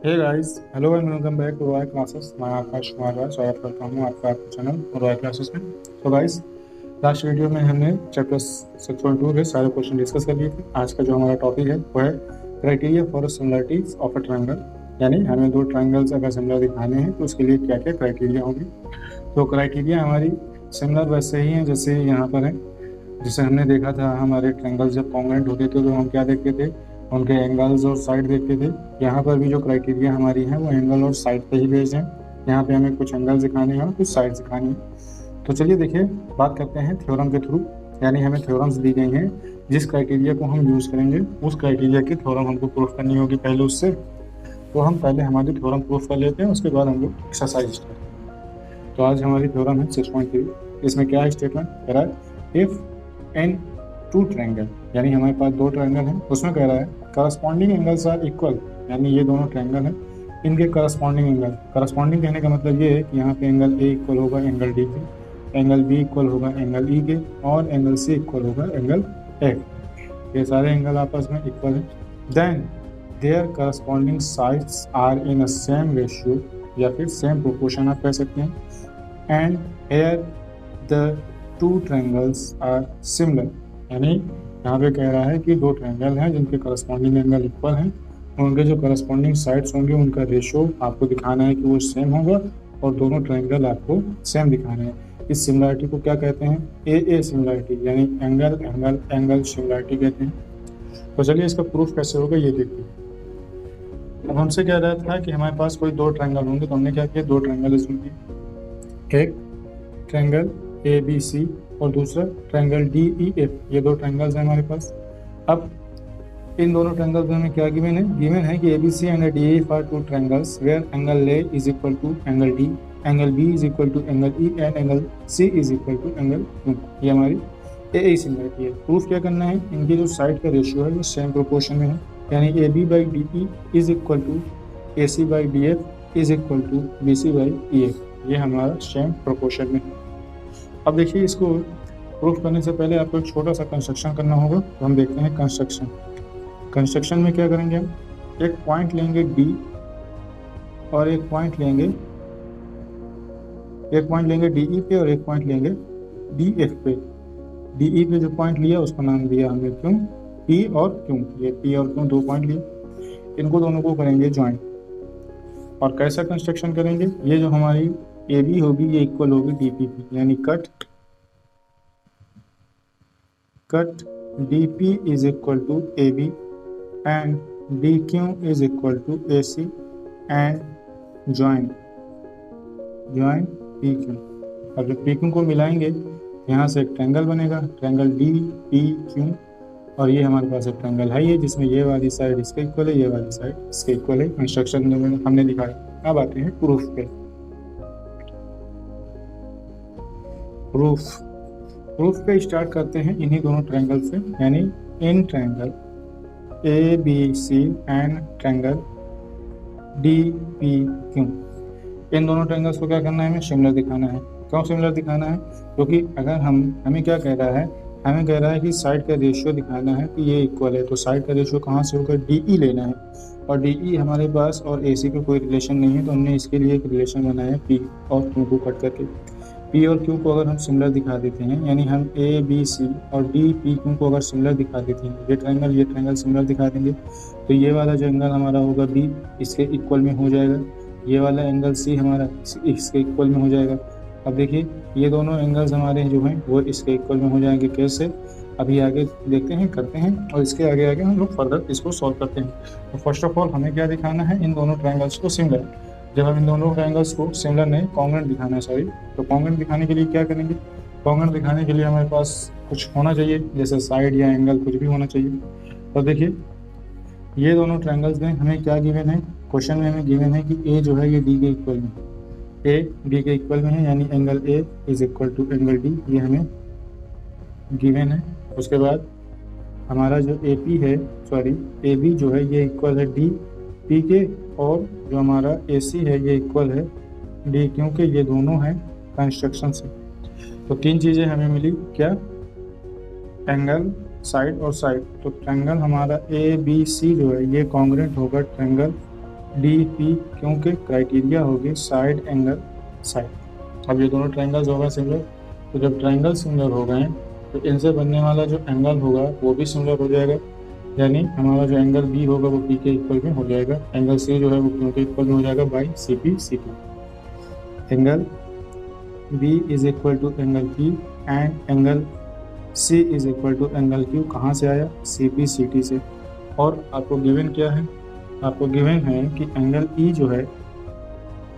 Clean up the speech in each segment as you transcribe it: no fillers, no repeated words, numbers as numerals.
Hey guys, hello and welcome back to Roy classes. मैं आकाश कुमार राय स्वागत करता हूँ आपका आपके चैनल रॉय क्लासेस में। तो गाइस, लास्ट वीडियो में हमने चैप्टर 6.2 के सारे क्वेश्चन डिस्कस कर लिए थे। आज का जो हमारा टॉपिक है वो है criteria for similarities of a triangle, यानी हमें दो ट्रायंगल्स अगर सिमिलर दिखाने हैं तो उसके लिए क्या क्या क्राइटेरिया होंगे। तो क्राइटेरिया हमारी सिमिलर वैसे ही हैं जैसे यहाँ पर है। जैसे हमने देखा था हमारे ट्रायंगल्स जब कॉन्ग्रुएंट होते थे तो हम क्या देखते थे, उनके एंगल्स और साइड देखते थे। यहाँ पर भी जो क्राइटेरिया हमारी है वो एंगल और साइड पे ही बेस्ड है। यहाँ पे हमें कुछ एंगल्स दिखाने हैं और कुछ साइड दिखानी है। तो चलिए देखिए, बात करते हैं थ्योरम के थ्रू, यानी हमें थ्योरम्स दी गई हैं जिस क्राइटेरिया को हम यूज़ करेंगे उस क्राइटेरिया की थ्योरम हमको प्रूफ करनी होगी पहले उससे। तो हम पहले हमारी थ्योरम प्रूफ कर लेते हैं, उसके बाद हम लोग एक्सरसाइज स्टार्ट करेंगे। तो आज हमारी थ्योरम है 6.3। इसमें क्या है स्टेटमेंट कह रहा है, इफ एन टू ट्रायंगल, यानी हमारे पास दो ट्रायंगल हैं, उसमें कह रहा है करस्पॉन्डिंग एंगल्स आर इक्वल, यानी ये दोनों ट्रायंगल हैं, इनके करस्पॉन्डिंग एंगल। करस्पॉन्डिंग कहने का मतलब ये है कि यहाँ पे एंगल ए इक्वल होगा एंगल डी के, एंगल बी इक्वल होगा एंगल ई के, और एंगल सी इक्वल होगा एंगल एफ। ये सारे एंगल आपस में इक्वल हैं। Then their corresponding sides are in a same ratio, या फिर सेम प्रोपोर्शन आप कह सकते हैं। And here the two triangles are similar, यानी यहाँ पे कह रहा है कि दो ट्रायंगल हैं जिनके करस्पॉन्डिंग एंगल इक्वल हैं, उनके जो करस्पॉन्डिंग साइड्स होंगे उनका रेशो आपको दिखाना है कि वो सेम होगा, और दोनों ट्रायंगल आपको सेम दिखाने हैं। इस सिमिलरिटी को क्या कहते हैं, ए सिमिलरिटी, यानी एंगल एंगल एंगल सिमिलरिटी कहते हैं। तो चलिए इसका प्रूफ कैसे होगा ये देखते हैं। अब हमसे कह रहा था कि हमारे पास कोई दो ट्रायंगल होंगे, तो हमने क्या किया, दो ट्रायंगल इसमें किए, एक ट्रायंगल ए बी सी और दूसरा ट्रायंगल डी ई एफ। ये दो ट्रायंगल्स हैं हमारे पास। अब इन दोनों ट्रायंगल्स में क्या गिवन है, गिवन है कि A B C and D E F are two triangles where angle A is equal to angle D, angle B is equal to angle E and angle C is equal to angle U. ये हमारी ए similarity है। Proof क्या करना है, इनकी जो side का ratio है वो सेम प्रोपोर्शन में है, यानी A B by D E is equal to A C by D F is equal to B C by E F. ये हमारा सेम प्रोपोर्शन में है। अब देखिए, इसको प्रूफ करने से पहले आपको एक छोटा सा कंस्ट्रक्शन करना होगा। तो हम देखते हैं कंस्ट्रक्शन। कंस्ट्रक्शन में क्या करेंगे, हम एक पॉइंट लेंगे डी और एक पॉइंट लेंगे डी ई पे और एक पॉइंट लेंगे डी एफ पे। डी ई पे जो पॉइंट लिया उसका नाम दिया हमने क्यों, पी और क्यों। ये पी और क्यों दो पॉइंट लिए, इनको दोनों को करेंगे ज्वाइंट। और कैसा कंस्ट्रक्शन करेंगे, ये जो हमारी ए बी होगी ये इक्वल होगी डी पी की, यानी cut D P is equal to A B and D Q is equal to A C and join P Q. अब जब पी क्यू को मिलाएंगे यहाँ से एक ट्रायंगल बनेगा, ट्रायंगल डी पी क्यू, और ये हमारे पास एक ट्रायंगल है ये जिसमें ये वाली साइड इसके इक्वल है, ये वाली साइड इसके इक्वल है। कंस्ट्रक्शन में हमने दिखाया। अब आते हैं प्रूफ पे। प्रूफ पे स्टार्ट करते हैं इन्हीं दोनों ट्रायंगल से, यानी इन triangle A B C and triangle D P Q. इन दोनों ट्रायंगल्स को क्या करना है, हमें सिमिलर दिखाना है। क्यों सिमिलर दिखाना है, क्योंकि अगर हमें क्या कह रहा है, हमें कह रहा है कि साइड का रेशियो दिखाना है कि ये इक्वल है। तो साइड का रेशियो कहाँ से होगा, डी ई लेना है, और डी ई हमारे पास और ए सी का कोई रिलेशन नहीं है, तो हमने इसके लिए एक रिलेशन बनाया है पी और क्यू को कट करके। पी और क्यू को अगर हम सिमिलर दिखा देते हैं, यानी हम ए बी सी और डी पी क्यू को अगर सिमिलर दिखा देते हैं, ये ट्रायंगल सिमिलर दिखा देंगे, तो ये वाला जो एंगल हमारा होगा बी इसके इक्वल में हो जाएगा, ये वाला एंगल सी हमारा इसके इक्वल में हो जाएगा। अब देखिए, ये दोनों एंगल्स हमारे जो हैं वो इसके इक्वल में हो जाएंगे। कैसे, अभी आगे देखते हैं, करते हैं, और इसके आगे आगे हम लोग फर्दर इसको सॉल्व करते हैं। तो फर्स्ट ऑफ ऑल हमें क्या दिखाना है, इन दोनों ट्रायंगल्स को सिमिलर। जब हम इन दोनों ट्रायंगल्स को सिमिलर नहीं कॉन्ग्रुएंट दिखाना है, सॉरी, तो कॉन्ग्रुएंट दिखाने के लिए क्या करेंगे, कॉन्ग्रुएंट दिखाने के लिए हमारे पास कुछ होना चाहिए, जैसे साइड या एंगल कुछ भी होना चाहिए। तो देखिए, ये दोनों ट्रायंगल्स में हमें क्या गिवन है, क्वेश्चन में हमें गिवन है कि ए जो है ये डी के इक्वल में, ए डी के इक्वल में है, यानी angle A is equal to angle D, ये हमें गिवन है। उसके बाद हमारा जो ए पी है, सॉरी ए बी जो है ये इक्वल है डी पी के, और जो हमारा ए सी है ये इक्वल है डी, क्योंकि ये दोनों हैं कंस्ट्रक्शन से। तो तीन चीज़ें हमें मिली, क्या, एंगल, साइड और साइड। तो ट्रायंगल हमारा ए बी सी जो है ये कॉन्ग्रुएंट होगा ट्रायंगल डी पी क्योंकि क्राइटेरिया होगी साइड एंगल साइड। अब ये दोनों ट्रायंगल्स होगा सिमिलर, तो जब ट्रायंगल सिमिलर हो गए तो इनसे बनने वाला जो एंगल होगा वो भी सिमिलर हो जाएगा, यानी हमारा जो एंगल बी होगा वो पी के इक्वल में हो जाएगा, एंगल सी जो है वो क्यू के इक्वल में हो जाएगा by C P C Q. Angle B is equal to angle P and angle C is equal to angle Q. कहाँ से आया? सी पी सी टी से। और आपको गिवन क्या है? आपको गिवन है कि एंगल ई जो है,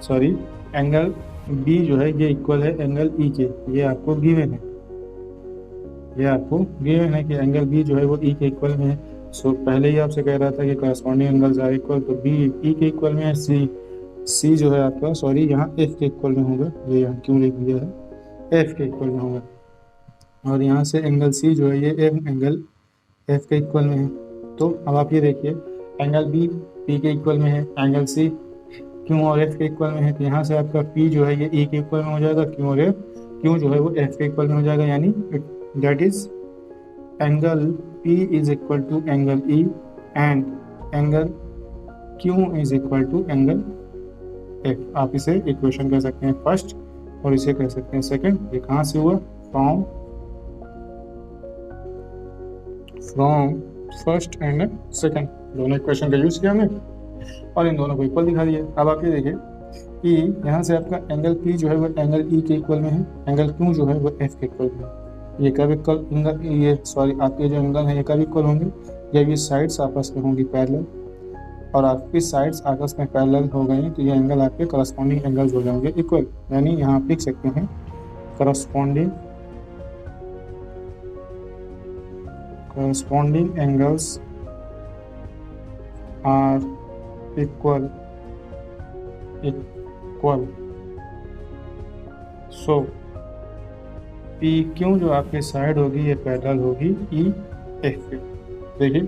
सॉरी एंगल बी जो है ये इक्वल है एंगल ई के, ये आपको गिवन है, ये आपको गिवन है कि एंगल बी जो है वो ई के इक्वल में है। सो पहले ही आपसे कह रहा था कि करस्पॉन्डिंग एंगल्स आर इक्वल, तो बी ई के इक्वल में है, सी जो है आपका, सॉरी यहाँ एफ के इक्वल में होगा, ये यहाँ क्यों लिख दिया है, एफ के इक्वल में होगा। और यहाँ से एंगल सी जो है ये एंगल एफ के इक्वल में है। तो अब आप ये देखिए, एंगल बी पी के इक्वल में है, एंगल सी क्यू और एफ के इक्वल में है, तो यहाँ से आपका पी जो है ये ई के इक्वल में हो जाएगा, क्यू और एफ, क्यू जो है वो एफ के इक्वल में हो जाएगा, यानी that is angle P is equal to angle E and angle Q is equal to angle F. आप इसे इक्वेशन कह सकते हैं फर्स्ट और इसे कह सकते हैं सेकंड। ये कहाँ से हुआ? फ्रॉम फर्स्ट एंड सेकंड, दोनों इक्वेशन का यूज किया हमने और इन दोनों को इक्वल दिखा दिया। अब आप ये देखिए कि यहाँ से आपका एंगल पी जो है वो एंगल ई के इक्वल में है, एंगल क्यू जो है वो एफ के इक्वल में है। ये कब इक्वल एंगल, ये सॉरी आपके जो एंगल है ये कब इक्वल होंगे? जब ये साइड्स आपस में होंगी पैरेलल, और आपकी साइड्स आपस में पैरेलल हो गई तो ये एंगल आपके करस्पॉन्डिंग एंगल्स हो जाएंगे इक्वल। यानी यहाँ आप लिख सकते हैं corresponding angles are equal. So P Q जो आपकी साइड होगी ये पैरेलल होगी ई एफ के। देखिए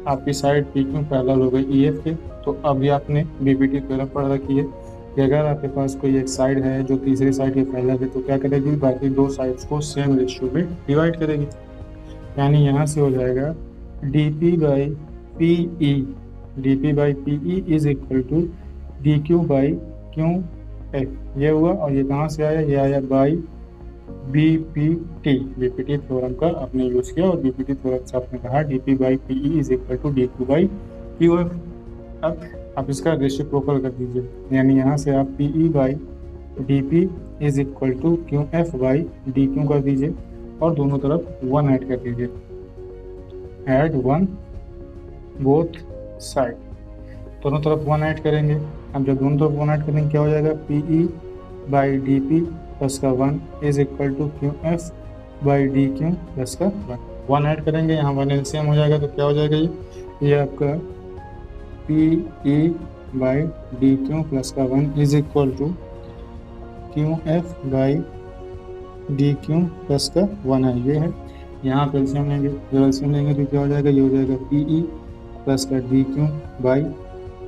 आपकी साइड पी क्यू पैरेलल हो गई ई एफ के। तो अभी आपने बीपीटी थ्योरम पढ़ रखी है कि अगर आपके पास कोई एक साइड है जो तीसरी साइड के पैरेलल है तो क्या करेगी? बाकी दो साइड्स को सेम रेशियो में डिवाइड करेगी। यानी यहाँ से हो जाएगा D P by P E, D P by P E is equal to D Q by Q F. ये हुआ, और ये कहाँ से आया? ये आया by B P T, BPT theorem का आपने यूज किया और बीपीटी थ्योरम से आपने कहा D P by P E is equal to D Q by Q F. अब आप इसका रेसिप्रोकल कर दीजिए, यानी यहाँ से आप P E by D P is equal to Q F by D Q कर दीजिए और दोनों तरफ 1 ऐड कर दीजिए, ऐड 1 बोथ साइड, दोनों तरफ 1 ऐड करेंगे। अब जब दोनों तरफ 1 ऐड करेंगे क्या हो जाएगा? P E by D P plus का 1 is equal to Q F by D Q plus का 1 ऐड करेंगे, यहाँ 1 एलसीएम हो जाएगा तो क्या हो जाएगा? ये आपका P E by D Q plus का 1 is equal to Q F by D Q plus का 1 है, ये है। यहाँ पे एलसीएम लेंगे, जब एलसीएम लेंगे तो क्या हो जाएगा? ये हो जाएगा पी ई प्लस का D Q by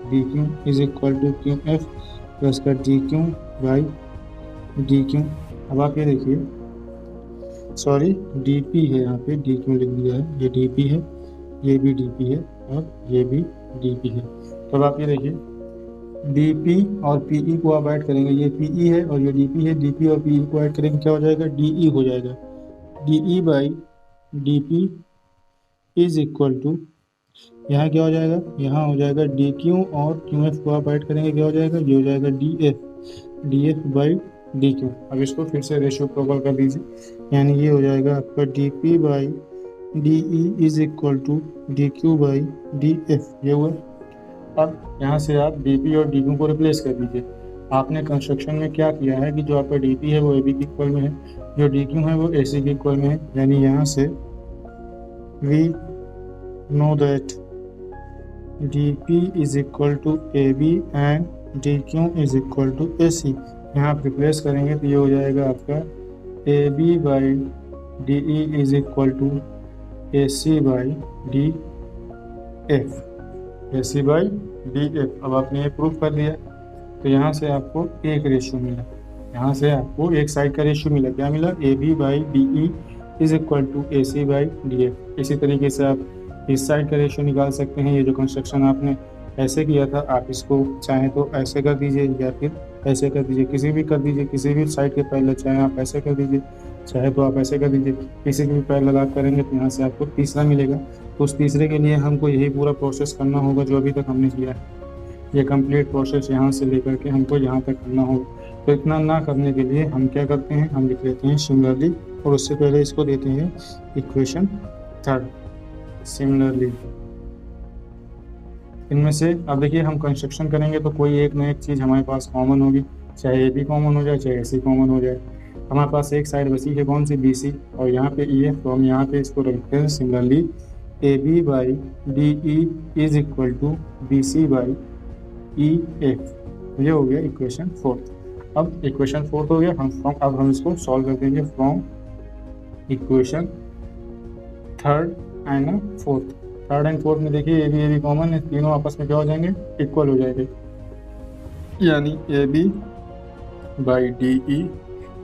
D Q is equal to Q F plus का D Q by D Q. अब आप ये देखिए, सॉरी डी पी है, यहाँ पे डी क्यू लिख दिया है, ये डी पी है, ये भी डी पी है और ये भी डी पी है। तो अब आप ये देखिए डी पी और पी ई को आप ऐड करेंगे, ये पी ई है और ये डी पी है, डी पी और पी ई को ऐड करेंगे क्या हो जाएगा? डी ई हो जाएगा, D E by D P is equal to, यहाँ क्या हो जाएगा? यहाँ हो जाएगा डी क्यू और क्यू एफ को आप ऐड करेंगे क्या हो जाएगा? ये हो जाएगा D F by D Q. अब इसको फिर से रेशियो प्रोपल कर दीजिए, यानी ये हो जाएगा आपका D P by D E is equal to D Q by D F, ये हुआ। अब यहाँ से आप डी पी और डी क्यू को रिप्लेस कर दीजिए। आपने कंस्ट्रक्शन में क्या किया है कि जो आपका डी पी है वो ए बी के इक्वल में है, जो डी क्यू है वो ए सी के इक्वल में है, यानी यहाँ से we know that D P is equal to A B and D Q is equal to A C. यहाँ आप रिप्लेस करेंगे तो ये हो जाएगा आपका A B by D E is equal to A C by D F, A C by D F. अब आपने ये प्रूफ कर लिया तो यहाँ से आपको एक रेशियो मिला, यहाँ से आपको एक साइड का रेशियो मिला, क्या मिला? A B by D E is equal to A C by D F. इसी तरीके से आप इस साइड का रेशियो निकाल सकते हैं। ये जो कंस्ट्रक्शन आपने ऐसे किया था, आप इसको चाहें तो ऐसे कर दीजिए या फिर ऐसे कर दीजिए, किसी भी कर दीजिए, किसी भी साइड के पैरेलल चाहे आप ऐसे कर दीजिए, चाहे तो आप ऐसे कर दीजिए। किसी के भी पैरेलल आप करेंगे तो यहाँ से आपको तीसरा मिलेगा। तो उस तीसरे के लिए हमको यही पूरा प्रोसेस करना होगा जो अभी तक हमने किया है। ये कंप्लीट प्रोसेस यहाँ से लेकर के हमको यहाँ तक करना होगा। तो इतना ना करने के लिए हम क्या करते हैं, हम लिख लेते हैं सिमिलरली, और उससे पहले इसको देते हैं इक्वेशन थर्ड सिमिलरली। इनमें से अब देखिए हम कंस्ट्रक्शन करेंगे तो कोई एक ना एक चीज़ हमारे पास कॉमन होगी, चाहे ए बी कॉमन हो जाए, चाहे ए सी कॉमन हो जाए। हमारे पास एक साइड बची है कौन सी, बी सी, और यहाँ पे ई है, तो हम यहाँ पे इसको रखते हैं similarly A B by D E is equal to B C by E F. ये हो गया इक्वेशन फोर्थ। अब इक्वेशन फोर्थ हो गया, अब हम इसको सॉल्व कर देंगे from equation third and fourth. Third and fourth में देखिए ए बी कॉमन है, तीनों आपस में क्या हो जाएंगे, इक्वल हो जाएंगे। यानी A B by D E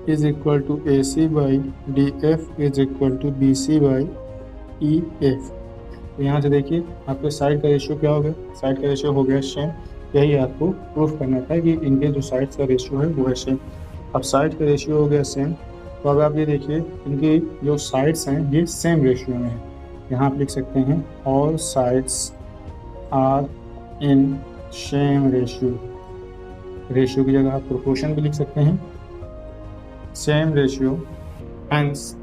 is equal to A C by D F is equal to B C by E F. तो यहाँ से देखिए आपके साइड का रेशियो क्या हो गया, साइड का रेशियो हो गया सेम। यही आपको प्रूफ करना था कि इनके जो साइड्स का रेशियो है वो है सेम। अब साइड का रेशियो हो गया सेम, तो अब आप ये देखिए इनके जो साइड्स हैं ये सेम रेशियो में है। यहाँ आप लिख सकते हैं all sides are in same ratio. Ratio की जगह आप प्रोपोर्शन भी लिख सकते हैं, same ratio, hence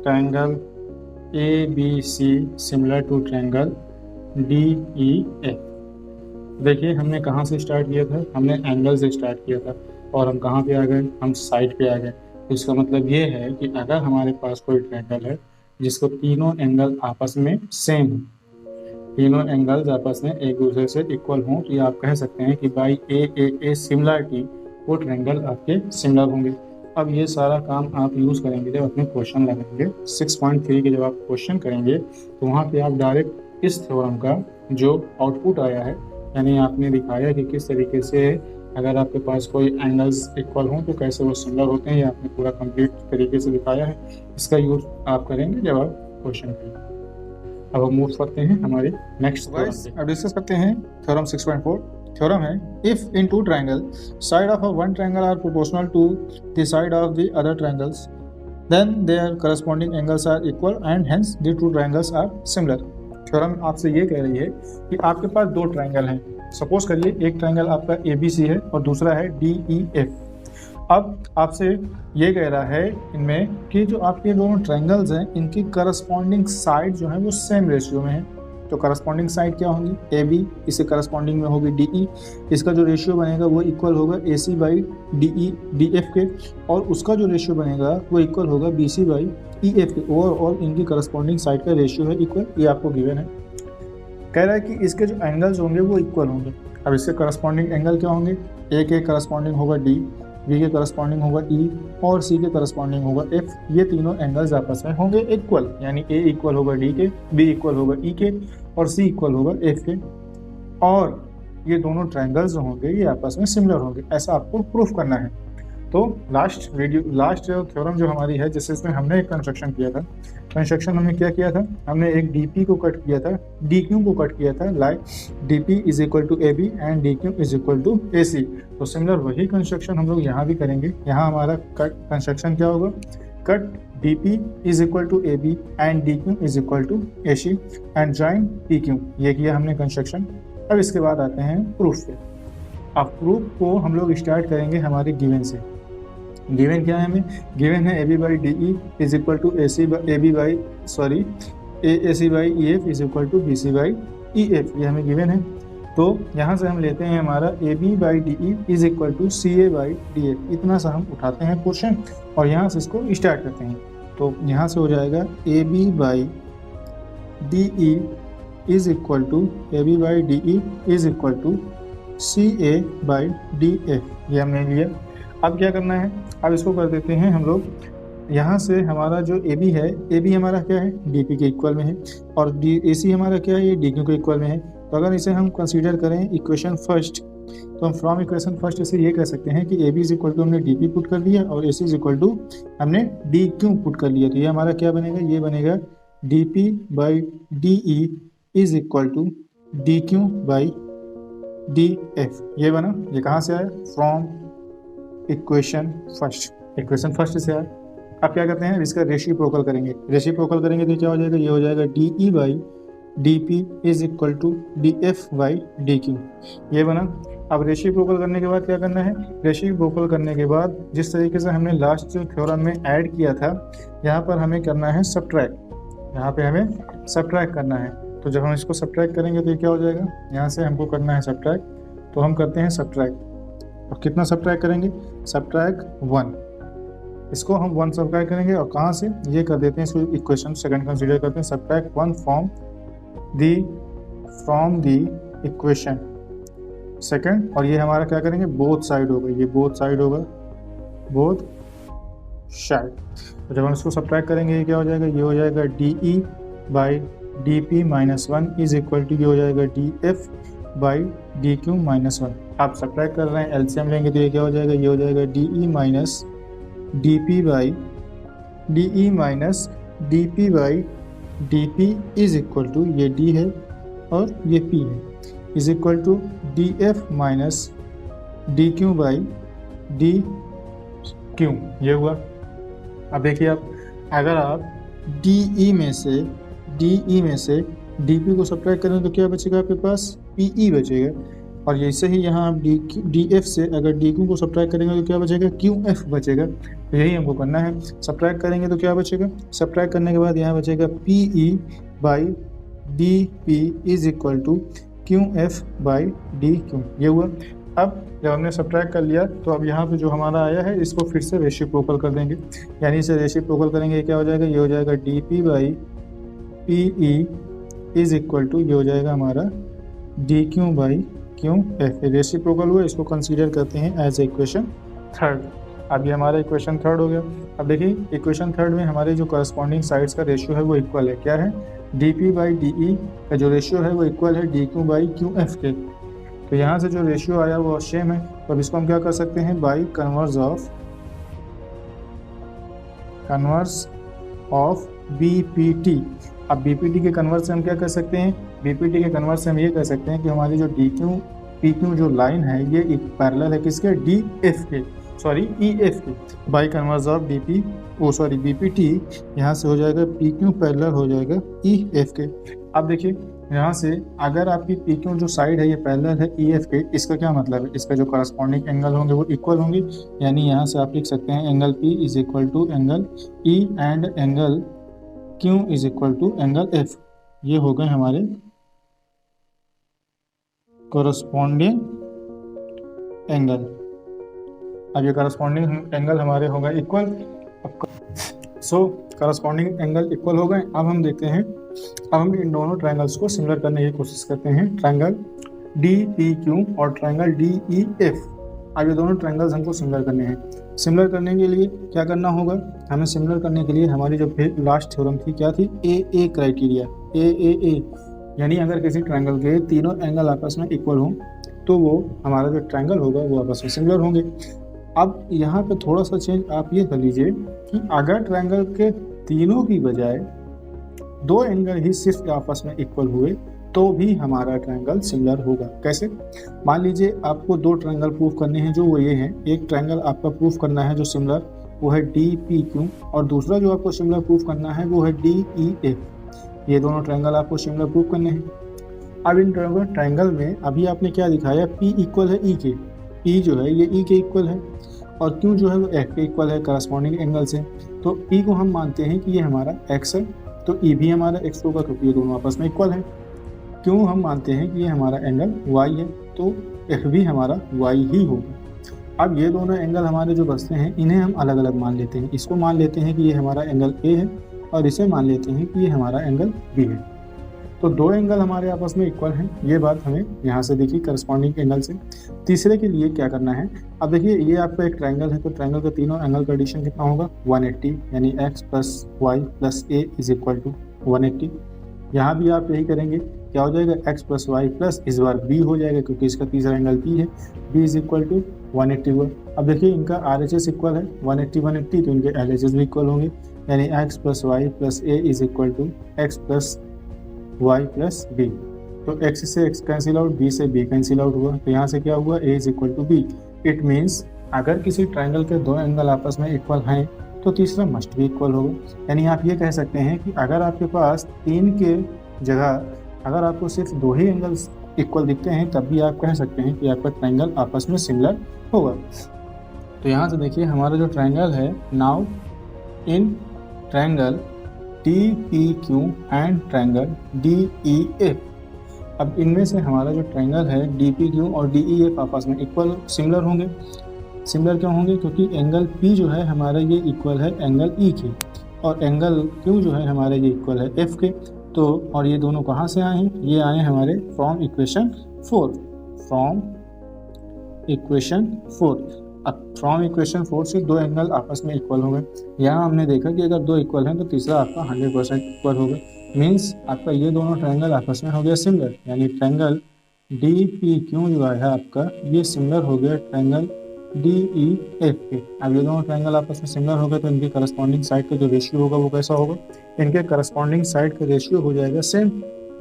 triangle A B C similar to triangle D E F. देखिए हमने कहाँ से स्टार्ट किया था, हमने एंगल से स्टार्ट किया था, और हम कहाँ पे आ गए, हम साइड पे आ गए। तो इसका मतलब ये है कि अगर हमारे पास कोई ट्रायंगल है जिसको तीनों एंगल आपस में सेम हो, तीनों एंगल्स आपस में एक दूसरे से इक्वल हों, तो ये आप कह सकते हैं कि बाई ए सिमिलरिटी वो ट्रायंगल आपके सिमिलर होंगे। अब ये सारा काम आप यूज़ करेंगे जब अपने क्वेश्चन लगाएंगे 6.3 के, जब आप क्वेश्चन करेंगे तो वहाँ पे आप डायरेक्ट इस थ्योरम का जो आउटपुट आया है, यानी आपने दिखाया कि किस तरीके से अगर आपके पास कोई एंगल्स इक्वल हों तो कैसे वो सिमिलर होते हैं, ये आपने पूरा कंप्लीट तरीके से दिखाया है। इसका यूज़ आप करेंगे जब आप क्वेश्चन करेंगे। अब हम मूव करते हैं हमारे नेक्स्ट थ्योरम। अब डिस्कस करते हैं थ्योरम 6.4। थ्योरम है if in two triangle side of one triangle are proportional to the side of the other triangles then their corresponding angles are equal and hence the two triangles are similar. Theorem आपसे ये कह रही है कि आपके पास दो triangle हैं। Suppose करिए एक ट्रायंगल आपका ए बी सी है और दूसरा है डी ई एफ। अब आपसे ये कह रहा है इनमें कि जो आपके दोनों ट्रायंगल्स हैं इनकी करस्पॉन्डिंग साइड जो है वो सेम रेशियो में है। तो करस्पॉन्डिंग साइड क्या होंगी, ए बी इससे करस्पॉन्डिंग में होगी डी ई, इसका जो रेशियो बनेगा वो इक्वल होगा A C by D E D F के, और उसका जो रेशियो बनेगा वो इक्वल होगा B C by E F के। ओवरऑल इनकी करस्पॉन्डिंग साइड का रेशियो है इक्वल, ये आपको गिवन है। कह रहा है कि इसके जो एंगल्स होंगे वो इक्वल होंगे। अब इसके करस्पॉन्डिंग एंगल क्या होंगे, ए के करस्पॉन्डिंग होगा डी, बी के करस्पॉन्डिंग होगा ई, और सी के करस्पॉन्डिंग होगा एफ। ये तीनों एंगल्स आपस में होंगे इक्वल, यानी ए इक्वल होगा डी के, बी इक्वल होगा ई के, और सी इक्वल होगा एफ के। और ये दोनों ट्रायंगल्स जो होंगे ये आपस में सिमिलर होंगे, ऐसा आपको प्रूफ करना है। तो लास्ट थ्योरम जो हमारी है जिससे इसमें हमने एक कंस्ट्रक्शन किया था, कंस्ट्रक्शन हमने क्या किया था, हमने एक डी को कट किया था, डी क्यू को कट किया था, like D P is equal to A B and D Q is equal to A C. तो सिमिलर वही कंस्ट्रक्शन हम लोग यहाँ भी करेंगे। यहाँ हमारा कट कंस्ट्रक्शन क्या होगा, cut D P is equal to A B and D Q is equal to A C and join P Q. ये किया हमने कंस्ट्रक्शन। अब इसके बाद आते हैं प्रूफ पे। अब प्रूफ को हम लोग स्टार्ट करेंगे हमारे गिवन से। गिवन क्या है हमें, गिवन है A B by D E is equal to A C A B by sorry A C by E F is equal to B C by E F, ये हमें given है। तो यहाँ से हम लेते हैं हमारा A B by D E is equal to C A by D F, इतना सा हम उठाते हैं क्वेश्चन और यहाँ से इसको स्टार्ट करते हैं। तो यहाँ से हो जाएगा A B by D E is equal to A B by D E is equal to C A by D F, ये हमने लिया। अब क्या करना है, अब इसको कर देते हैं हम लोग, यहाँ से हमारा जो ए बी है, ए बी हमारा क्या है डी पी के इक्वल में है, और डी ए सी हमारा क्या है, ये डी क्यू के इक्वल में है। तो अगर इसे हम कंसीडर करें इक्वेशन फर्स्ट, तो हम फ्रॉम इक्वेशन फर्स्ट इसे ये कह सकते हैं कि A B is equal to हमने डी पी पुट कर दिया और A C is equal to हमने डी क्यू पुट कर लिया। तो ये हमारा क्या बनेगा, ये बनेगा D P by D E is equal to D Q by D F. ये बना, ये कहाँ से आया? फ्रॉम इक्वेशन फर्स्ट से आया। अब क्या करते हैं, इसका रेसिप्रोकल करेंगे। रेसिप्रोकल करेंगे तो क्या हो जाएगा? ये हो जाएगा D E by D P is equal to D F by D Q. ये बना। अब रेसिप्रोकल करने के बाद क्या करना है? रेसिप्रोकल करने के बाद जिस तरीके से हमने लास्ट थ्योरम में ऐड किया था, यहाँ पर हमें करना है सब्ट्रैक्ट। यहाँ पे हमें सब्ट्रैक्ट करना है। तो जब हम इसको सब्ट्रैक्ट करेंगे तो ये क्या हो जाएगा? यहाँ से हमको करना है सब्ट्रैक्ट, तो हम करते हैं सब्ट्रैक्ट। और कितना सब्ट्रैक्ट करेंगे? सब्ट्रैक्ट 1। इसको हम 1 सब्ट्रैक्ट करेंगे और कहाँ से? ये कर देते हैं, इसको इक्वेशन सेकंड कंसीडर करते हैं। Subtract 1 from the equation second. और ये हमारा क्या करेंगे? बोथ साइड होगा, ये बोथ साइड होगा, बोथ साइड। तो जब हम इसको सब्ट्रैक्ट करेंगे ये क्या हो जाएगा? ये हो जाएगा D E by D P minus 1 is equal to ये हो जाएगा D F by D Q minus 1। आप सब्ट्रैक्ट कर रहे हैं, एलसीएम लेंगे तो ये क्या हो जाएगा? ये हो जाएगा D E minus D P by D E minus D P by D P is equal to, ये डी है और ये पी है, is equal to D F minus D Q by D Q. ये हुआ। अब देखिए, आप अगर आप डी ई में से डी पी को सब्ट्रैक्ट करें तो क्या बचेगा आपके पास? पी ई बचेगा। और जैसे ही यहाँ आप डी एफ से अगर डी क्यू को सब्ट्रैक्ट करेंगे तो क्या बचेगा? क्यू एफ बचेगा। तो यही हमको करना है। सब्ट्रैक्ट करेंगे तो क्या बचेगा? सब्ट्रैक्ट करने के बाद यहाँ बचेगा P E by D P is equal to Q F by D Q. ये हुआ। अब जब हमने सब्ट्रैक्ट कर लिया तो अब यहाँ पे जो हमारा आया है इसको फिर से रेसिप्रोकल कर देंगे। यानी इसे रेसिप्रोकल करेंगे, क्या हो जाएगा? ये हो जाएगा D P by P E is equal to ये हो जाएगा हमारा D Q by Q F. Reciprocal हुआ, इसको कंसीडर करते हैं एज इक्वेशन थर्ड। अब ये हमारा इक्वेशन थर्ड हो गया। अब देखिए, इक्वेशन थर्ड में हमारे जो करस्पॉन्डिंग साइड्स का रेशियो है वो इक्वल है। क्या है? D P by D E का जो रेशियो है वो इक्वल है D Q by Q F के। तो यहाँ से जो रेशियो आया वो सेम है। तो अब इसको हम क्या कर सकते हैं? By converse of B P T. अब बी पी टी के कन्वर्स से हम क्या कर सकते हैं? बी पी टी के कन्वर्स से हम ये कह सकते हैं कि हमारी जो डी क्यू पी क्यू जो लाइन है ये एक पैरेलल है किसके? डी एफ के, सॉरी ई एफ के। By converse of D P B P T, यहाँ से हो जाएगा पी क्यू पैरेलल हो जाएगा ई एफ के। अब देखिए, यहाँ से अगर आपकी पी क्यू जो साइड है ये पैरेलल है ई एफ के, इसका क्या मतलब है? इसका जो करस्पॉन्डिंग एंगल होंगे वो इक्वल होंगे। यानी यहाँ से आप लिख सकते हैं angle P is equal to angle E and angle Q is equal to angle F. ये हो गए हमारे करस्पॉन्डिंग एंगल। अब ये करस्पॉन्डिंग एंगल हमारे हो गए इक्वल। सो करस्पॉन्डिंग एंगल इक्वल हो गए। अब हम देखते हैं, अब हम इन दोनों ट्रायंगल्स को सिमिलर करने की कोशिश करते हैं। ट्रायंगल डी पी क्यू और ट्रायंगल डी ई एफ। अब ये दोनों ट्रायंगल्स हमको सिमिलर करने हैं। सिमिलर करने के लिए क्या करना होगा? हमें सिमिलर करने के लिए हमारी जो लास्ट थ्योरम थी क्या थी? ए क्राइटेरिया, ए। यानी अगर किसी ट्रायंगल के तीनों एंगल आपस में इक्वल हों तो वो हमारा जो ट्रायंगल होगा वो आपस में सिमिलर होंगे। अब यहाँ पे थोड़ा सा चेंज आप ये कर लीजिए कि अगर ट्रायंगल के तीनों की बजाय दो एंगल ही सिर्फ आपस में इक्वल हुए तो भी हमारा ट्रायंगल सिमिलर होगा। कैसे? मान लीजिए आपको दो ट्रायंगल प्रूफ करने हैं, जो वो ये हैं। एक ट्रायंगल आपका प्रूफ करना है जो सिमिलर, वो है डी पी क्यू, और दूसरा जो आपको सिमिलर प्रूफ करना है वो है डी ई एफ। ये दोनों ट्रायंगल आपको सिमिलर प्रूफ करने हैं। अब इन ट्रायंगल में अभी आपने क्या दिखाया? पी इक्वल है ई के, ई जो है ये ई के इक्वल है, और क्यू जो है वो एफ के इक्वल है करस्पॉन्डिंग एंगल से। तो ई को हम मानते हैं कि ये हमारा एक्स है, तो ई भी हमारा एक्स होगा क्योंकि ये दोनों आपस में इक्वल है। क्यों हम मानते हैं कि ये हमारा एंगल वाई है, तो एफ भी हमारा वाई ही होगा। अब ये दोनों एंगल हमारे जो बचते हैं इन्हें हम अलग अलग मान लेते हैं। इसको मान लेते हैं कि ये हमारा एंगल ए है और इसे मान लेते हैं कि ये हमारा एंगल बी है। तो दो एंगल हमारे आपस में इक्वल हैं, ये बात हमें यहाँ से देखी करस्पॉन्डिंग एंगल से। तीसरे के लिए क्या करना है? अब देखिए, ये आपका एक ट्रायंगल है, तो ट्रायंगल का तीनों एंगल का एडिशन कितना होगा? 180, यानी x plus Y plus A is equal to 180। यहाँ भी आप यही करेंगे, क्या हो जाएगा? एक्स प्लस वाई प्लस इस बार बी हो जाएगा क्योंकि इसका तीसरा एंगल बी है, बी इज इक्वल टू 180 हुआ। अब देखिए, इनका आर एच एस इक्वल है 180, तो इनके एल एच एस भी इक्वल होंगे, यानी x plus Y plus A is equal to x plus Y plus b. तो x से x कैंसिल आउट, b से b कैंसिल आउट हुआ, तो यहाँ से क्या हुआ, a is equal to b. It means अगर किसी ट्राइंगल के दो एंगल आपस में इक्वल हैं तो तीसरा मस्ट भी इक्वल होगा। यानी आप ये कह सकते हैं कि अगर आपके पास 3 के जगह अगर आपको सिर्फ 2 ही एंगल्स इक्वल दिखते हैं तब भी आप कह सकते हैं कि आपका ट्राइंगल आपस में सिमिलर होगा। तो यहाँ से देखिए हमारा जो ट्राइंगल है, now in triangle DPQ and triangle DEF, अब इनमें से हमारा जो ट्राइंगल है DPQ और DEF आपस में इक्वल सिमिलर होंगे। सिमिलर क्यों होंगे? क्योंकि एंगल P जो है हमारा ये इक्वल है एंगल E के, और एंगल Q जो है हमारे ये इक्वल है F के। तो और ये दोनों कहाँ से आए हैं? ये आए हैं हमारे फ्रॉम इक्वेशन 4, फ्रॉम इक्वेशन 4। अब फ्रॉम इक्वेशन 4 से दो एंगल आपस में इक्वल हो गए। यहाँ हमने देखा कि अगर दो इक्वल हैं तो तीसरा आपका 100% इक्वल होगा। मीन्स आपका ये दोनों ट्रायंगल आपस में हो गया सिमिलर, यानी ट्रायंगल DPQ जो है आपका ये सिमिलर हो गया ट्रायंगल DEF के। अब ये दोनों ट्रायंगल आपस में सिमिलर हो गए तो इनके करस्पॉन्डिंग साइड का जो रेशियो होगा वो कैसा होगा? इनके करस्पॉन्डिंग साइड का रेशियो हो जाएगा सेम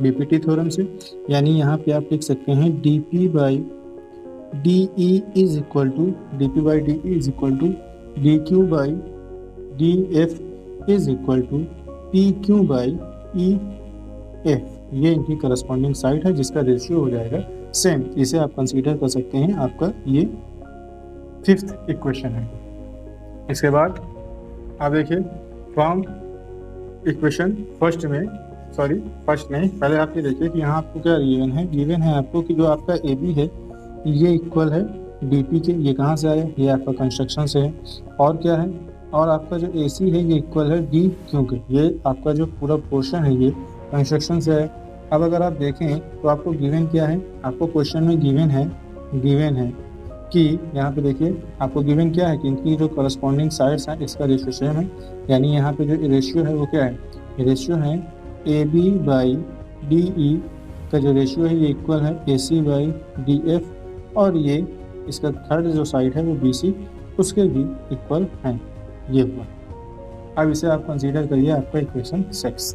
BPT थ्योरम से। यानी यहाँ पे आप लिख सकते हैं DP/DE is equal to DQ/DF is equal to PQ/EF। ये इनकी करस्पॉन्डिंग साइड है जिसका रेशियो हो जाएगा सेम। इसे आप कंसीडर कर सकते हैं आपका ये 5th इक्वेशन है। इसके बाद आप देखिए फ्रॉम इक्वेशन फर्स्ट में पहले आप ये देखिए कि यहाँ आपको क्या गिवन है आपको कि जो आपका AB है ये इक्वल है DP के। ये कहाँ से आया? ये आपका कंस्ट्रक्शन से है। और क्या है? और आपका जो AC है ये इक्वल है DQ के। ये आपका जो पूरा पोर्शन है ये कंस्ट्रक्शन से है। अब अगर आप देखें तो आपको गिवन क्या है? आपको क्वेश्चन में गिवन है कि यहाँ पे देखिए आपको गिवन क्या है कि इनकी जो करस्पॉन्डिंग साइड्स हैं इसका रेशियो सेम है। यानी यहाँ पे जो रेशियो है वो क्या है? रेशियो है AB/DE का जो रेशियो है ये इक्वल है AC/DF, और ये इसका थर्ड जो साइड है वो BC उसके भी इक्वल हैं। ये हुआ। अब इसे आप कंसीडर करिए आपका इक्वेशन 6।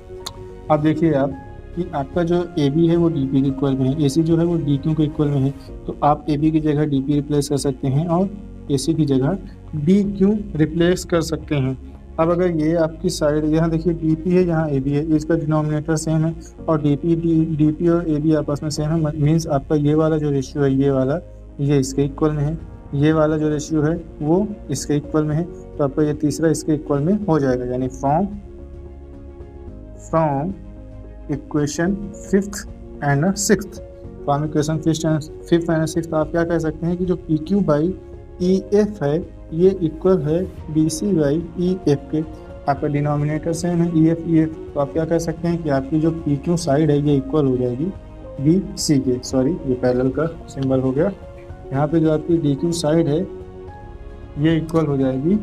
अब देखिए आप कि आपका जो AB है वो DP के इक्वल में है, AC जो है वो DQ के इक्वल में है। तो आप AB की जगह DP रिप्लेस कर सकते हैं और AC की जगह DQ रिप्लेस कर सकते हैं। अब अगर ये आपकी साइड यहाँ देखिए DP है, यहाँ AB है, इसका डिनोमिनेटर सेम है और DP और AB आपस में सेम है। मीन्स आपका ये वाला जो रेशियो है ये इसके इक्वल में है, ये वाला जो रेशियो है वो इसके इक्वल में है। तो आपका ये तीसरा इसके इक्वल में हो जाएगा। यानी from equation 5th and 6th, from equation 5th and 6th आप क्या कह सकते हैं कि जो PQ/EF है ये इक्वल है BC/EF के। आपका डिनोमिनेटर सेम है EF। तो आप क्या कह सकते हैं कि आपकी जो PQ साइड है ये इक्वल हो जाएगी BC के। सॉरी, ये पैरेलल का सिंबल हो गया। यहाँ पे जो आपकी DQ साइड है ये इक्वल हो जाएगी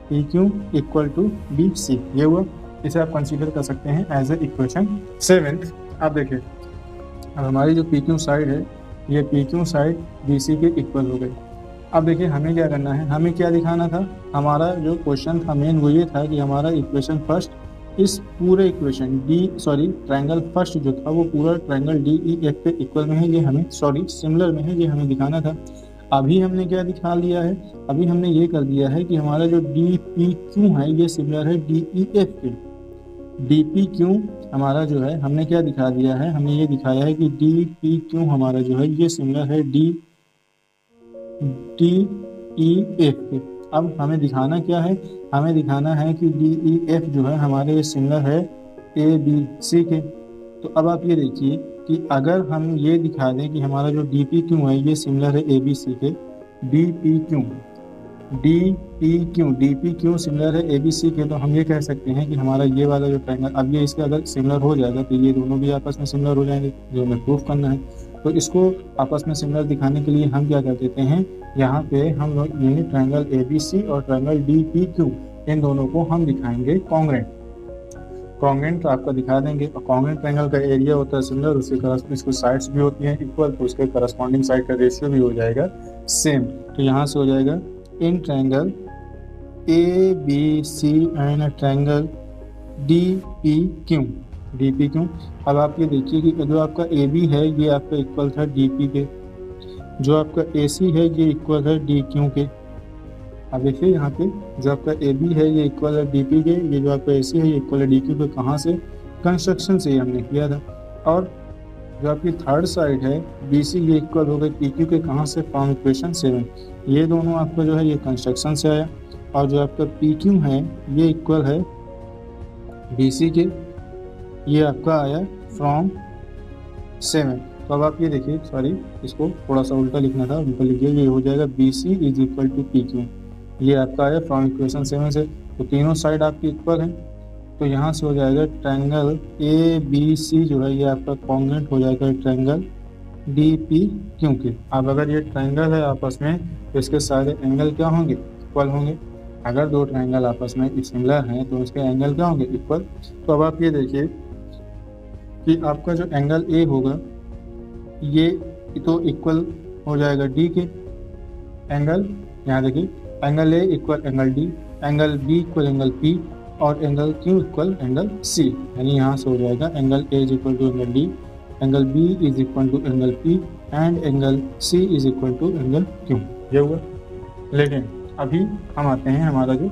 PQ इक्वल टू BC। ये हुआ। इसे आप कंसीडर कर सकते हैं एज ए इक्वेशन 7th। आप देखिए अब हमारी जो PQ साइड है ये PQ साइड BC के इक्वल हो गई। अब देखिए हमें क्या करना है, हमें क्या दिखाना था? हमारा जो क्वेश्चन था मेन वो ये था कि हमारा इक्वेशन फर्स्ट इस पूरे इक्वेशन ट्रायंगल फर्स्ट जो था वो पूरा ट्रायंगल DEF पे इक्वल में है, ये हमें सिमिलर में है, ये हमें दिखाना था। अभी हमने क्या दिखा लिया है? अभी हमने ये कर दिया है कि हमारा जो DPQ है ये सिमिलर है DEF के। DPQ हमारा जो है हमने क्या दिखा दिया है? हमने ये दिखाया है कि DPQ हमारा जो है ये सिमिलर है DEF के। अब हमें दिखाना क्या है? हमें दिखाना है कि DEF जो है हमारे सिमिलर है ABC के। तो अब आप ये देखिए कि अगर हम ये दिखा दें कि हमारा जो DPQ है ये सिमिलर है ABC के, DPQ सिमिलर है ABC के, तो हम ये कह सकते हैं कि हमारा ये वाला जो ट्रायंगल, अब ये इसके अगर सिमिलर हो जाएगा तो ये दोनों भी आपस में सिमिलर हो जाएंगे, जो हमें प्रूफ करना है। तो इसको आपस में सिमिलर दिखाने के लिए हम क्या कर देते हैं, यहाँ पे हम लोग यूनिट ट्रायंगल ABC और ट्रायंगल DPQ इन दोनों को हम दिखाएंगे कॉन्ग्रेंट आपका दिखा देंगे। और कॉन्ग्रेंट ट्रायंगल का एरिया होता है सिमिलर, उसकी साइड्स भी होती हैं इक्वल, तो उसके करस्पॉन्डिंग साइड का रेशियो भी हो जाएगा सेम। तो यहाँ से हो जाएगा in triangle ABC and triangle DPQ D P Q. अब आप ये देखिए कि जो आपका ए बी है ये आपका इक्वल था डी पी के, जो आपका ए सी है ये इक्वल है डी क्यू के। अब देखिए यहाँ पे जो आपका ए बी है ये इक्वल है डी पी के, ये जो आपका ए सी है ये इक्वल है डी क्यू के। कहाँ से? कंस्ट्रक्शन से ही हमने किया था। और जो आपकी थर्ड साइड है बी सी ये इक्वल हो गई पी क्यू के। कहाँ से? From equation 7। ये दोनों आपका जो है ये कंस्ट्रक्शन से आया। और जो आपका पी क्यू है ये इक्वल है बी सी के, ये आपका आया फ्रॉम 7। तो अब आप ये देखिए, सॉरी इसको थोड़ा सा उल्टा लिखना था, उल्टा लिखिए, ये हो जाएगा B C is equal to P Q. ये आपका आया फ्रॉम इक्वेशन 7 से। तो तीनों साइड आपकी इक्वल हैं, तो यहाँ से हो जाएगा ट्रायंगल ए बी सी जो है ये आपका कॉन्ग्रुएंट हो जाएगा ट्रायंगल डी पी क्यू के। अब अगर ये ट्रायंगल है आपस में तो इसके सारे एंगल क्या होंगे? इक्वल होंगे। अगर दो ट्रायंगल आपस में सिमिलर हैं तो इसके एंगल क्या होंगे? इक्वल। तो अब आप ये देखिए कि आपका जो एंगल ए होगा ये तो इक्वल हो जाएगा डी के एंगल। यहाँ देखिए angle A equal angle D, angle B equal angle P, और angle Q equal angle C. यानी यहाँ से हो जाएगा angle A is equal to angle D, angle B is equal to angle P, and angle C is equal to angle Q. ये हुआ। लेकिन अभी हम आते हैं हमारा जो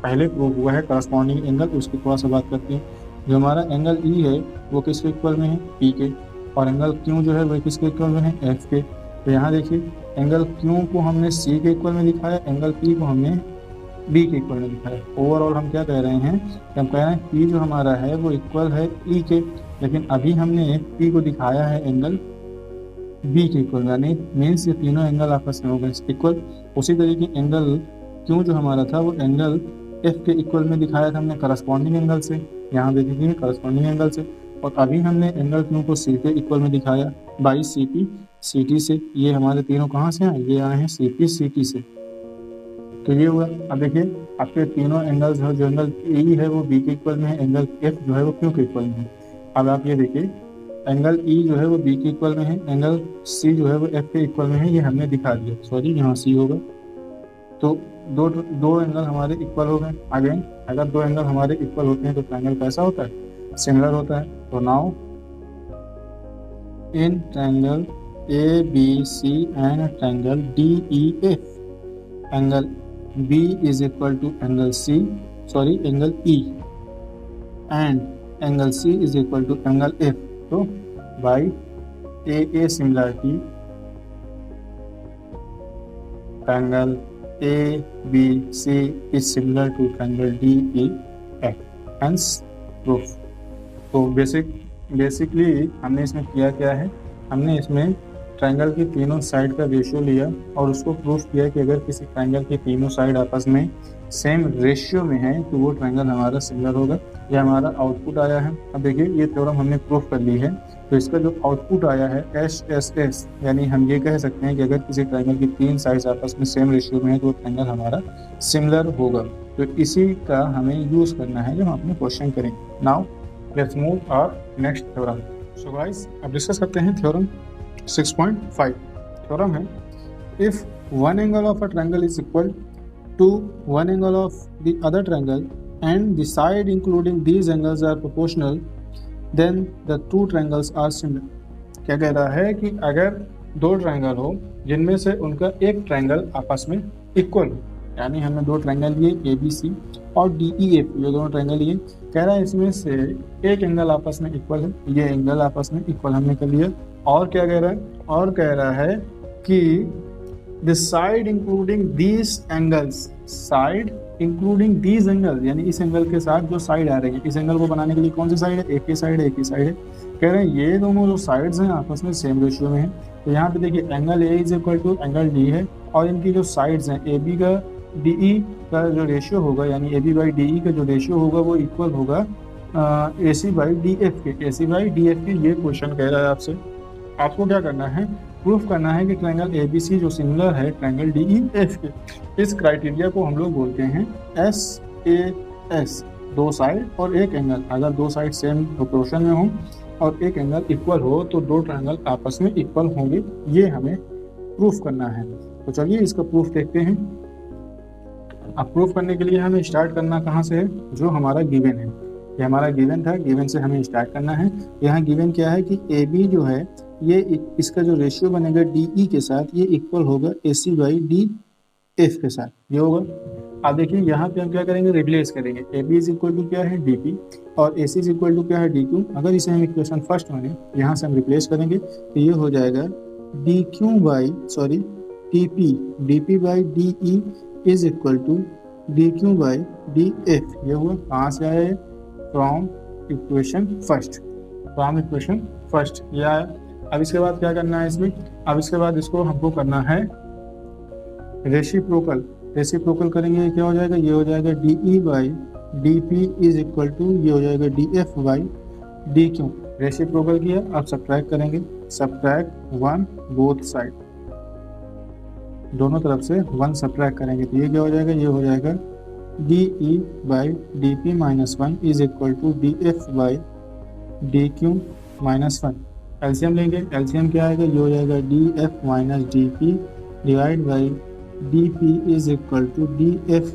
पहले प्रूव हुआ है करस्पॉन्डिंग एंगल, उसकी थोड़ा सा बात करते हैं। जो हमारा एंगल ई है वो किसके इक्वल में है? पी के। और एंगल क्यू जो है वो किसके इक्वल में है? एफ के। तो यहाँ देखिए एंगल क्यू को हमने सी के इक्वल में दिखाया, एंगल पी को हमने बी के इक्वल में दिखाया। ओवरऑल हम क्या कह रहे हैं कि हम कह रहे हैं पी जो हमारा है वो इक्वल है ई के, लेकिन अभी हमने पी को दिखाया है एंगल बी के इक्वल, यानी मीन्स ये तीनों एंगल आपस में हो गए इक्वल। उसी तरीके एंगल क्यू जो हमारा था वो एंगल एफ के इक्वल में दिखाया था हमने करस्पॉन्डिंग एंगल से, यहाँ देखिए करस्पॉन्डिंग एंगल से। और अभी हमने एंगल क्यू को सी के इक्वल में दिखाया by C P C T से। ये हमारे तीनों कहाँ से आए? ये आए हैं सी पी सी टी से। तो ये हुआ। अब देखिए आपके तीनों एंगल्स जो एंगल ई है वो बी के इक्वल में है, एंगल एफ जो है वो क्यू के इक्वल में है। अब आप ये देखिए एंगल ई जो है वो बी के इक्वल में है, एंगल सी जो है वो एफ के इक्वल में है, ये हमने दिखा दिया। सॉरी यहाँ सी होगा। तो दो एंगल हमारे इक्वल हो गए। अगेन अगर दो एंगल हमारे इक्वल होते हैं तो ट्रायंगल कैसा होता है? सिमिलर होता है। तो now in triangle A B C and triangle D E F, angle B is equal to angle C, sorry angle E, and angle C is equal to angle F. So by A similarity, triangle A B C is similar to triangle D E F. Hence proof. तो basically हमने इसमें किया क्या है? हमने इसमें triangle की तीनों साइड का रेशियो लिया और उसको प्रूफ किया कि अगर किसी ट्रायंगल की तीनों साइड आपस में सेम रेशियो में है तो वो ट्रायंगल हमारा सिमिलर होगा। यह हमारा आउटपुट आया है। अब देखिए ये थ्योरम हमने प्रूफ कर ली है, तो इसका जो आउटपुट आया है एस एस एस, यानी हम ये कह सकते हैं कि अगर किसी ट्रायंगल की तीन साइड्स आपस में सेम रेशियो में है तो वो ट्रायंगल हमारा सिमिलर होगा। तो इसी का हमें यूज़ करना है जब हम अपने क्वेश्चन करेंगे। Now let's move our next theorem. So guys अब डिस्कस करते हैं थ्योरम 6.5। थ्योरम है if one angle of a triangle is equal to one angle of the other triangle and the side including these angles are proportional then the two triangles are similar. क्या कह रहा है कि अगर दो triangle हो जिनमें से उनका एक ट्रायंगल आपस में इक्वल हो, यानी हमने दो ट्रायंगल लिए ए बी सी और डी ई एफ, ये दोनों ट्रायंगल लिए। कह रहा है इसमें से एक एंगल आपस में इक्वल है, ये एंगल आपस में इक्वल हमने कर लिया। और क्या कह रहा है? और कह रहा है कि the side including these angles, side including these angle, यानी इस एंगल के साथ जो साइड आ रही है, इस एंगल को बनाने के लिए कौन सी साइड है? एक ही साइड है, एक ही साइड है। कह रहे हैं ये दोनों जो साइड्स हैं आपस में सेम रेशियो में है। तो यहाँ पे देखिए angle A is equal to angle D है और इनकी जो साइड्स हैं ए बी का डी ई का जो रेशियो होगा, यानी A B by D E का जो रेशियो होगा वो इक्वल होगा A C by D F के। A C by D F के ये क्वेश्चन कह रहा है आपसे। आपको क्या करना है? प्रूफ करना है कि ट्रायंगल ए बी सी जो सिमिलर है ट्रायंगल डी ई एफ के। इस क्राइटेरिया को हम लोग बोलते हैं एस ए एस, दो साइड और एक एंगल। अगर दो साइड सेम प्रोपोर्शन में हो और एक एंगल इक्वल हो तो दो ट्रायंगल आपस में इक्वल होंगे, ये हमें प्रूफ करना है। तो चलिए इसका प्रूफ देखते हैं। अब प्रूफ करने के लिए हमें स्टार्ट करना कहाँ से है? जो हमारा गिवन है। ये हमारा गिवन था, गिवन से हमें स्टार्ट करना है। यहाँ गिवन क्या है कि ए बी जो है ये इसका जो रेशियो बनेगा डी ई के साथ ये इक्वल होगा A C by D F के साथ, ये होगा। अब देखिए यहाँ पे हम क्या करेंगे, रिप्लेस करेंगे। A B is equal to क्या है डी पी और A C is equal to क्या है डी क्यू। अगर इसे हम इक्वेशन फर्स्ट माने यहाँ से हम रिप्लेस करेंगे तो ये हो जाएगा D Q by sorry D P by D E is equal to D Q by D F. ये हुआ, कहाँ से आया है, फ्रॉम इक्वेशन फर्स्ट ये आया। अब इसके बाद क्या करना है इसमें, अब इसके बाद इसको हमको करना है रेसिप्रोकल करेंगे। क्या हो जाएगा, ये हो जाएगा D E by D P is equal to ये हो जाएगा D F by D Q. Reciprocal किया, अब सब्ट्रैक्ट करेंगे, सब्ट्रैक्ट 1 बोथ साइड, दोनों तरफ से 1 सब्ट्रैक्ट करेंगे तो ये क्या हो जाएगा, ये हो जाएगा D E by D P minus 1 is equal to D F by D Q minus 1। LCM लेंगे, एलसीएम क्या आएगा, ये हो जाएगा D F minus D P divide by D P is equal to D F,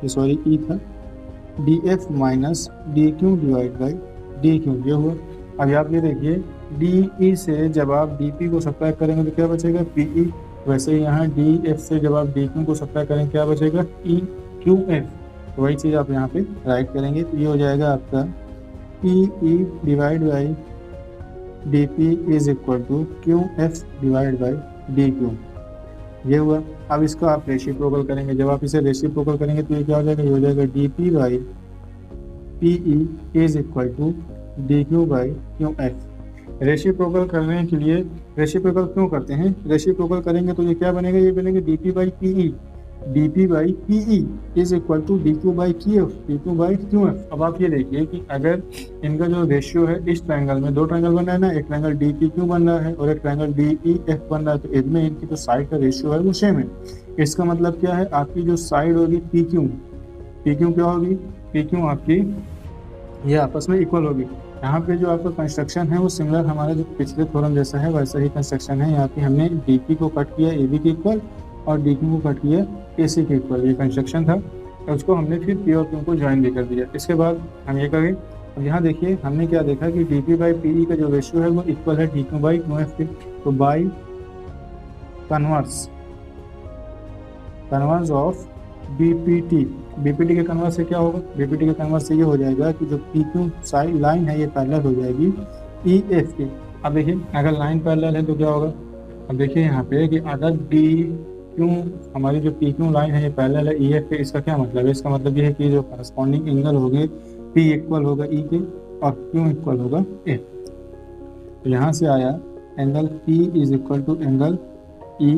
sorry E था, D F minus D Q divide by D Q, ये हुआ। अब आप ये देखिए डी ई से जब आप डी पी को सब्ट्रैक्ट करेंगे तो क्या बचेगा, पी ई। वैसे ही यहाँ डी एफ से जब आप डी क्यू को सब्ट्रैक्ट करेंगे क्या बचेगा, ई क्यू एफ। तो वही चीज़ आप यहाँ पे राइट करेंगे तो ये हो जाएगा आपका P E divide by D P is equal to Q F divide by D Q, ये हुआ। अब इसको आप रेसिप्रोकल करेंगे, जब आप इसे रेसिप्रोकल करेंगे तो ये क्या हो जाएगा, ये हो जाएगा D P by P E is equal to D Q by Q F. Reciprocal करने के लिए रेसिप्रोकल क्यों करते हैं, रेसिप्रोकल करेंगे तो ये क्या बनेगा, ये बनेगा D P by P E is equal to D Q by Q F. अब आप ये देखिए कि अगर इनका जो रेशियो है इस ट्रायंगल में, दो ट्रायंगल बन रहा है ना, एक ट्रायंगल डी पी क्यू बन रहा है और एक ट्रायंगल डी ई एफ बन रहा है, तो इनमें इनकी जो साइड का रेशियो है वो सेम है। इसका मतलब क्या है, आपकी जो साइड होगी पी क्यू क्या होगी, पी क्यू आपकी ये आपस में इक्वल होगी। यहाँ पे जो आपका कंस्ट्रक्शन है वो सिमिलर हमारा जो पिछले थ्योरम जैसा है वैसा ही कंस्ट्रक्शन है। यहाँ पे हमने डी पी को कट किया ए बी के इक्वल और डी क्यू को कट किया ए सी के इक्वल, ये कंस्ट्रक्शन था। और उसको हमने फिर पी और क्यू को ज्वाइन भी कर दिया। इसके बाद हम ये करें, अब यहाँ देखिए हमने क्या देखा कि डी पी बाई पी ई का जो रेशियो है वो इक्वल है D Q by Q F के। तो बाई कन्वर्स ऑफ बीपीटी के कन्वर्स से क्या होगा, बीपीटी के कन्वर्स से ये हो जाएगा कि जो पी क्यू साइड लाइन है ये पैरेलल हो जाएगी ई एफ की। अब देखिए अगर लाइन पैरेलल है तो क्या होगा, अब देखिए यहाँ पे कि अगर डी क्यू हमारी जो पी क्यू लाइन है ये पैरेलल है ई एफ के, इसका क्या मतलब है, इसका मतलब ये है कि जो करस्पॉन्डिंग एंगल होंगे पी इक्वल होगा ई के और क्यू इक्वल होगा ए। तो यहाँ से आया angle P is equal to angle E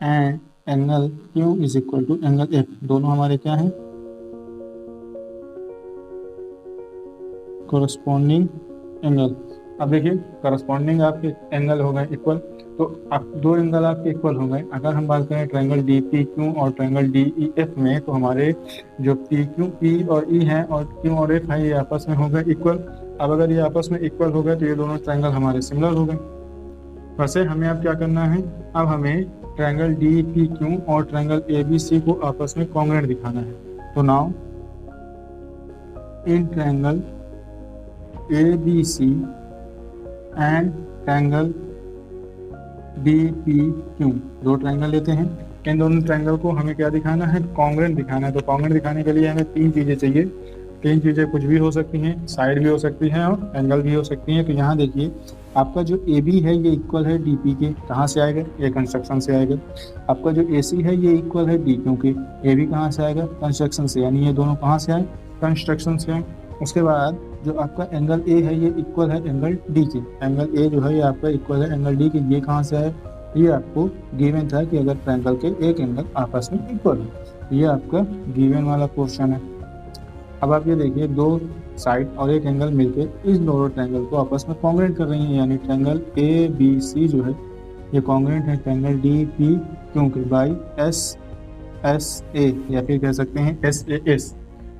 and angle Q is equal to angle F. दोनों हमारे क्या हैं, कोरस्पॉन्डिंग एंगल। अब देखिए करस्पॉन्डिंग आपके एंगल हो गए इक्वल, तो अब दो एंगल आपके इक्वल हो गए। अगर हम बात करें ट्रायंगल डी पी क्यू और ट्रायंगल डी ई एफ में, तो हमारे जो पी और ई हैं और क्यू और एफ है ये आपस में हो गए इक्वल। अब अगर ये आपस में इक्वल हो गए तो ये दोनों ट्रायंगल हमारे सिमिलर हो गए। वैसे हमें अब क्या करना है, अब हमें ट्रायंगल डी पी क्यू और ट्रायंगल ए बी सी को आपस में कॉन्ग्रुएंट दिखाना है। तो now in triangle A B C and triangle D P Q, दो ट्रायंगल लेते हैं। इन दोनों ट्रायंगल को हमें क्या दिखाना है, कॉन्ग्रुएंट दिखाना है। तो कॉन्ग्रुएंट दिखाने के लिए हमें तीन चीज़ें चाहिए। तीन चीज़ें कुछ भी हो सकती हैं, साइड भी हो सकती हैं और एंगल भी हो सकती हैं। तो यहाँ देखिए आपका जो ए बी है ये इक्वल है डी पी के, कहाँ से आएगा, ये कंस्ट्रक्शन से आएगा। आपका जो ए सी है ये इक्वल है डी क्यू के, ए बी कहाँ से आएगा, कंस्ट्रक्शन से, यानी ये दोनों कहाँ से आए, कंस्ट्रक्शन से आए। उसके बाद जो आपका एंगल ए है ये इक्वल है एंगल डी के, एंगल ए जो है ये आपका इक्वल है एंगल डी के, ये कहाँ से आए, ये आपको गिवन था कि अगर ट्रायंगल के एक एंगल आपस में इक्वल है, ये आपका गिवन वाला क्वेश्चन है। अब आप ये देखिए दो साइड और एक एंगल मिलकर इस दोनों ट्रायंगल को आपस में कॉन्ग्रुएंट कर रही हैं, यानी ट्रायंगल ए बी सी जो है ये कॉन्ग्रुएंट है ट्रायंगल डी पी क्यू के बाई एस एस ए, या फिर कह सकते हैं एस ए एस।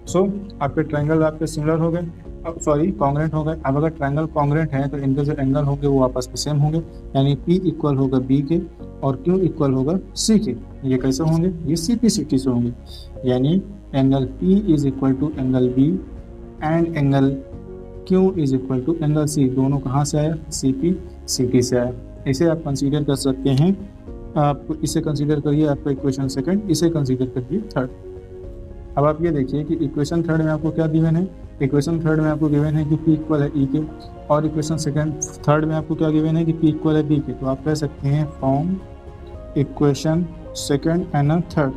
सो आपके ट्रायंगल आपके सिमिलर हो गए, अब सॉरी कॉन्ग्रुएंट हो गए। अब अगर ट्रायंगल कॉन्ग्रुएंट है तो इनके जो एंगल होंगे वो आपस में सेम होंगे, यानी P इक्वल होगा B के और Q इक्वल होगा C के। ये कैसे होंगे, ये CP/CT से होंगे, यानी angle P is equal to angle B and angle Q is equal to angle C, दोनों कहाँ से आया, सी पी सी टी से आया। इसे आप कंसीडर कर सकते हैं, आप इसे कंसीडर करिए आपका इक्वेशन सेकंड, इसे कंसीडर करिए थर्ड। अब आप ये देखिए कि इक्वेशन थर्ड में आपको क्या गिवन है, इक्वेशन थर्ड में आपको गिवन है कि P इक्वल है E के, और इक्वेशन सेकंड थर्ड में आपको क्या गिवन है कि P इक्वल है B के। तो आप कह सकते हैं from equation second and third,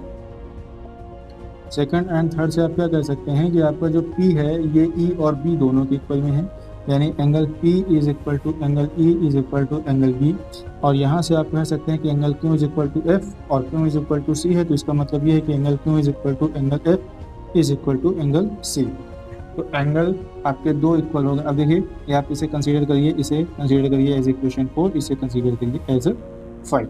second and third से आप क्या कह सकते हैं कि आपका जो P है ये E और B दोनों के इक्वल में है, यानी angle P is equal to angle E is equal to angle B। और यहाँ से आप कह सकते हैं कि angle Q is equal to F और Q is equal to C है, तो इसका मतलब ये है कि angle Q is equal to angle F is equal to angle C। तो एंगल आपके दो इक्वल हो गए। अब देखिए ये आप इसे कंसीडर करिए, इसे कंसीडर करिए एज इक्वेशन 4, इसे कंसीडर करिए एज 5।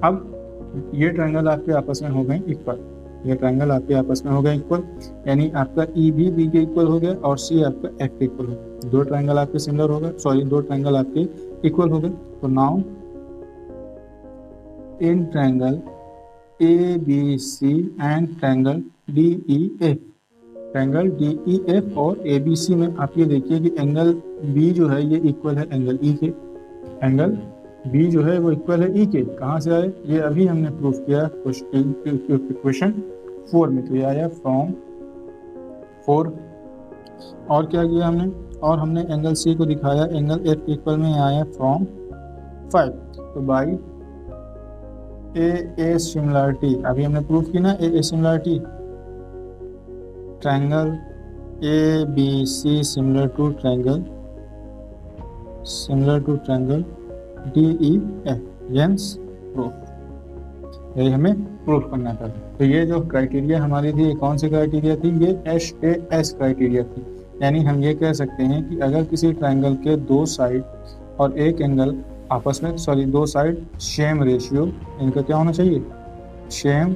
अब ये ट्रायंगल आपके आपस में हो गए इक्वल, ये ट्रायंगल आपके आपस में हो गए इक्वल, यानी आपका ई भी बी के इक्वल हो गया और सी आपका एफ के इक्वल हो गया। दो ट्रायंगल आपके सिमिलर हो गए, सॉरी दो ट्रायंगल आपके इक्वल हो गए। तो now in triangle A B C and triangle D E F, triangle D E F और ए बी सी में आप ये देखिए कि एंगल बी जो है ये इक्वल है एंगल ई के, एंगल बी जो है वो इक्वल है ई के। कहाँ से आए, ये अभी हमने प्रूफ किया इक्वेशन 4 में, तो ये आया फ्रॉम 4। और क्या किया हमने, और हमने एंगल सी को दिखाया एंगल एफ इक्वल में आया फ्रॉम 5। तो बाई ए सिमिलरिटी, अभी हमने प्रूफ की ना a similarity, triangle A B C similar to triangle D E F, hence proof, यही हमें प्रूफ करना था। तो ये जो क्राइटेरिया हमारी थी, ये कौन सी क्राइटेरिया थी, ये HAS क्राइटेरिया थी। यानी हम ये कह सकते हैं कि अगर किसी ट्रायंगल के दो साइड और एक एंगल आपस में, सॉरी दो साइड सेम रेशियो, इनका क्या होना चाहिए, सेम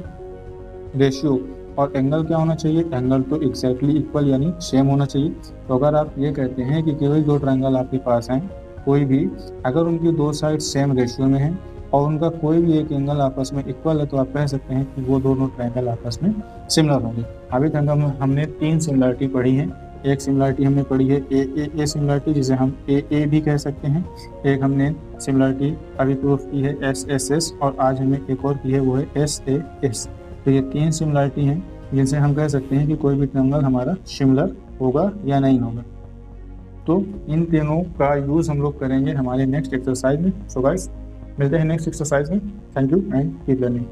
रेशियो, और एंगल क्या होना चाहिए, एंगल तो एग्जैक्टली इक्वल यानी सेम होना चाहिए। तो अगर आप ये कहते हैं कि केवल दो ट्रायंगल आपके पास हैं, कोई भी अगर उनकी दो साइड सेम रेशियो में हैं और उनका कोई भी एक एंगल आपस में इक्वल है, तो आप कह सकते हैं कि वो दोनों ट्रायंगल आपस में सिमिलर होंगे। अभी तक हमने 3 सिमिलरिटी पढ़ी हैं। एक सिमिलरिटी हमने पढ़ी है ए सिमिलरिटी, जिसे हम ए भी कह सकते हैं। एक हमने सिमिलरिटी अभी प्रूफ की है SSS, और आज हमने एक और की है वो है SAS। तो ये 3 सिमिलरिटी हैं जिनसे हम कह सकते हैं कि कोई भी ट्रायंगल हमारा सिमिलर होगा या नहीं होगा। तो इन तीनों का यूज़ हम लोग करेंगे हमारे नेक्स्ट एक्सरसाइज में। सो गाइस मिलते हैं नेक्स्ट एक्सरसाइज में। Thank you and keep learning.